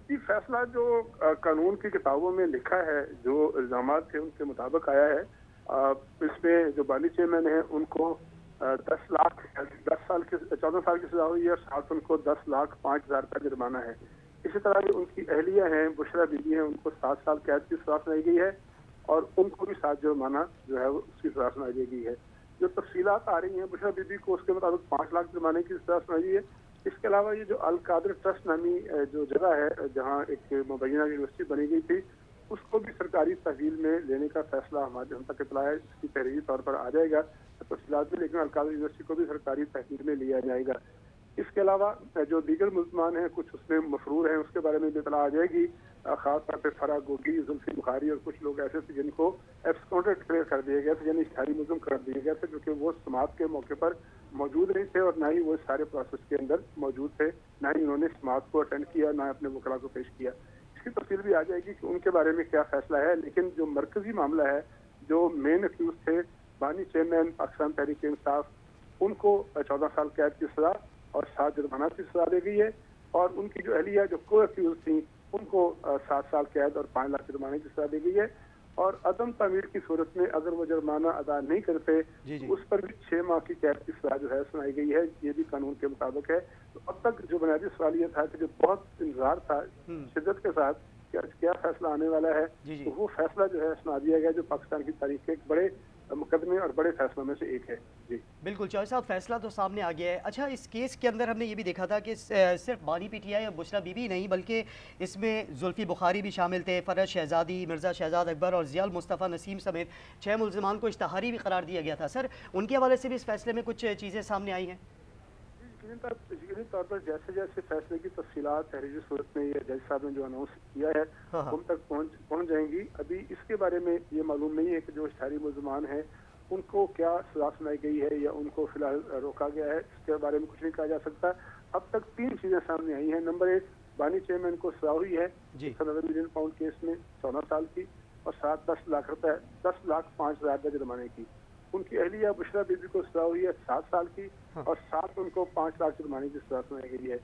जी, फैसला जो कानून की किताबों में लिखा है, जो इल्ज़ामात थे उनके मुताबिक आया है। इसमें जो बानी चेयरमैन हैं उनको 10 लाख 10 साल की 14 साल की सज़ा हुई है और साथ उनको 10 लाख 5,000 का जुर्माना है। इसी तरह जो उनकी अहलिया हैं, बुशरा बीबी हैं, उनको 7 साल कैद की सज़ा सुनाई गई है और उनको भी 7 जुर्माना जो है वो उसकी सज़ा सुनाई दी गई है। जो तफ़सीलात आ रही हैं, बुशरा बीबी को उसके मुताबिक 5 लाख जुर्माने की सज़ा सुनाई गई है। इसके अलावा ये जो अल कादर ट्रस्ट नामी जो जगह है, जहाँ एक मुबैना यूनिवर्सिटी बनी गई थी, उसको भी सरकारी तहवील में लेने का फैसला हमारे हम तक इत्तला है। इसकी तहरीरी तौर पर आ जाएगा तफसीलात भी, लेकिन अल कादर यूनिवर्सिटी को भी सरकारी तहवील में लिया जाएगा। इसके अलावा जो दीगर मुल्ज़मान हैं, कुछ उसमें मफरूर हैं, उसके बारे में भी इत्तला आ जाएगी। ख़ास तौर पे फराह गोगी, जुल्फ़ी बुखारी और कुछ लोग ऐसे थे जिनको एब्सकॉन्डेड डिक्लेयर कर दिए गए थे, यानी इश्तिहारी मुल्ज़िम कर दिए गए थे, क्योंकि वो समाअत के मौके पर मौजूद नहीं थे और ना ही वो इस सारे प्रोसेस के अंदर मौजूद थे, ना ही उन्होंने समाअत को अटेंड किया, ना अपने वकला को पेश किया। इसकी तफसील भी आ जाएगी कि उनके बारे में क्या फैसला है। लेकिन जो मरकजी मामला है, जो मेन अक्यूज थे बानी चेयरमैन पाकिस्तान तहरीक इंसाफ, उनको 14 साल कैद की सजा और 7 जुर्माना की सजा दी गई है और उनकी जो अहलिया जो को अक्यूज थी उनको 7 साल कैद और 5 लाख जुर्माने की सजा दी गई है। और अदम तामीर की सूरत में अगर वो जुर्माना अदा नहीं करते जी तो जी। उस पर भी 6 माह की कैद की सजा जो है सुनाई गई है। ये भी कानून के मुताबिक है। तो अब तक जो बुनियादी सवाल ये था कि जो बहुत इंतजार था हम्म। शिद्दत के साथ कि आज क्या फैसला आने वाला है, जी तो जी। वो फैसला जो है सुना दिया गया, जो पाकिस्तान की तारीख के एक बड़े मुकदमे और बड़े फैसलों में से एक है। जी बिल्कुल चौधरी साहब, फैसला तो सामने आ गया है। अच्छा, इस केस के अंदर हमने ये भी देखा था कि सिर्फ बानी पीटीआई और बुशरा बीबी नहीं, बल्कि इसमें जुल्फ़ी बुखारी भी शामिल थे, फ़रज शहज़ादी, मिर्ज़ा शहज़ाद अकबर और ज़ियाल मुस्तफ़ा नसीम समेत 6 मुल्ज़िमान को इश्तिहारी भी करार दिया गया था। सर, उनके हवाले से भी इस फैसले में कुछ चीज़ें सामने आई हैं? यकीनी तौर पर जैसे जैसे फैसले की तफसीलात तहरीरी सूरत में ये जज साहब ने जो अनाउंस किया है हाँ हाँ। उन तक पहुंच जाएंगी। अभी इसके बारे में ये मालूम नहीं है कि जो इश्तिहारी मुल्ज़मान हैं उनको क्या सजा सुनाई गई है या उनको फिलहाल रोका गया है, इसके बारे में कुछ नहीं कहा जा सकता। अब तक 3 चीजें सामने आई हैं। नंबर 1, बानी चेयरमैन को सजा हुई है जी। 190 मिलियन पाउंड केस में 14 साल की और 10 लाख रुपए 10,05,000 का जुर्माने की। उनकी अहलिया बुशरा बीबी को सजा हुई है 7 साल की हाँ। और साथ उनको 5 लाख जुर्माने की सजा सुनाई गई है।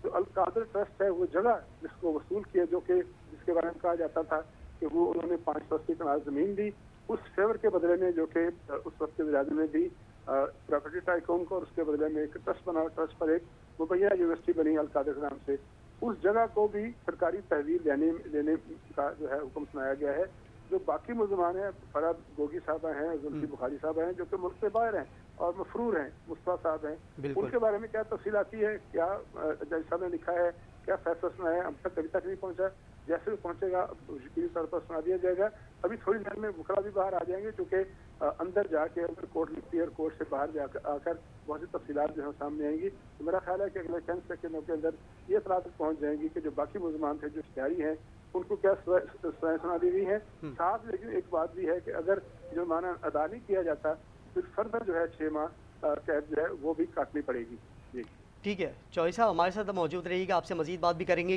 जो अल कादर ट्रस्ट है, वो जगह जिसको वसूल किया, जो कि जिसके बारे में कहा जाता था कि वो उन्होंने 580 कनाल जमीन दी, उस फेवर के बदले में, जो कि उस वक्त के वज़ीर-ए-आज़म ने दी प्रॉपर्टी टाइकून को, और उसके बदले में एक ट्रस्ट बना, ट्रस्ट पर एक मुबैना यूनिवर्सिटी बनी अल कादर के नाम से। उस जगह को भी सरकारी तहवील लेने का जो है हुक्म सुनाया गया है। जो बाकी मुल्ज़मान हैं, फराद गोगी साहबा हैं, जुल्फ़ी बुखारी साहब हैं, जो कि मुल्क से बाहर हैं और मफरूर हैं, मुस्तफा साहब हैं, बिल्कुल। उनके बारे में क्या तफसील आती है, क्या जज साहब ने लिखा है, क्या फैसला सुनाया है, हम तक अभी तक नहीं पहुंचा। जैसे भी पहुंचेगा यकीनी तौर पर सुना दिया जाएगा। अभी थोड़ी देर में वकला भी बाहर आ जाएंगे, क्योंकि अंदर जाके अगर कोर्ट लिखती है और कोर्ट से बाहर जाकर आकर बहुत सी तफसीलात जो है सामने आएंगी। तो मेरा ख्याल है कि अगले चंद सेकंडों के अंदर ये इत्तला तक पहुंच जाएंगी कि जो बाकी मुल्ज़मान थे, जो इश्तिहारी हैं, उनको क्या सजाएं सुना दी गई है। साथ लेकिन एक बात भी है कि अगर जुर्माना अदा नहीं किया जाता फिर फर्दर जो है 6 माह कैद जो है वो भी काटनी पड़ेगी। जी ठीक है, चौधरी साहब हमारे साथ मौजूद रहिएगा, आपसे मज़ीद बात भी करेंगे।